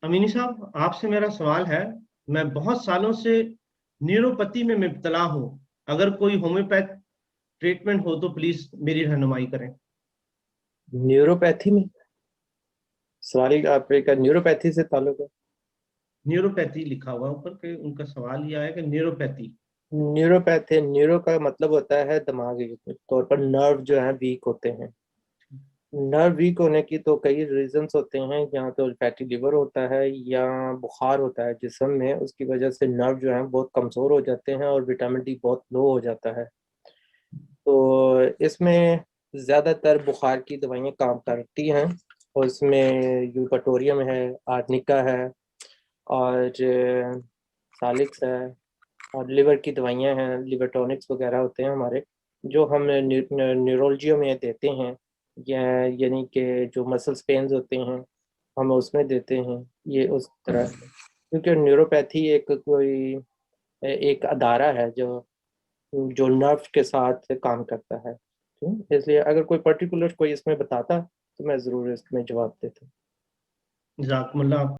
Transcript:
Amini साहब, आपसे मेरा सवाल है। मैं बहुत सालों से न्यूरोपैथी में मुब्तला हूँ। अगर कोई होम्योपैथ ट्रीटमेंट हो तो प्लीज मेरी रहनुमाई करें। न्यूरोपैथी में सवाल ही आपका न्यूरोपैथी से ताल्लुक है? न्यूरोपैथी लिखा हुआ है ऊपर के, उनका सवाल ये आया कि न्यूरोपैथी। न्यूरोपैथी, न्यूरो का मतलब होता है दिमागी तौर पर नर्व जो है वीक होते हैं। नर्व वीक होने की तो कई रीजंस होते हैं, या तो फैटी लिवर होता है या बुखार होता है जिस्म में, उसकी वजह से नर्व जो है बहुत कमज़ोर हो जाते हैं और विटामिन डी बहुत लो हो जाता है। तो इसमें ज़्यादातर बुखार की दवाइयाँ काम करती हैं, और इसमें यूपटोरियम है, आर्निका है, और सालिक्स है, और लिवर की दवाइयाँ हैं, लिवर टॉनिक्स वगैरह होते हैं हमारे, जो हम न्यूरोलॉजी में देते हैं। या यानी कि जो मसल्स पेन्स होते हैं हम उसमें देते हैं, ये उस तरह से। क्योंकि न्यूरोपैथी एक कोई एक अदारा है जो जो नर्व के साथ काम करता है। इसलिए अगर कोई पर्टिकुलर कोई इसमें बताता तो मैं ज़रूर इसमें जवाब देता। जज़ाकमुल्लाह।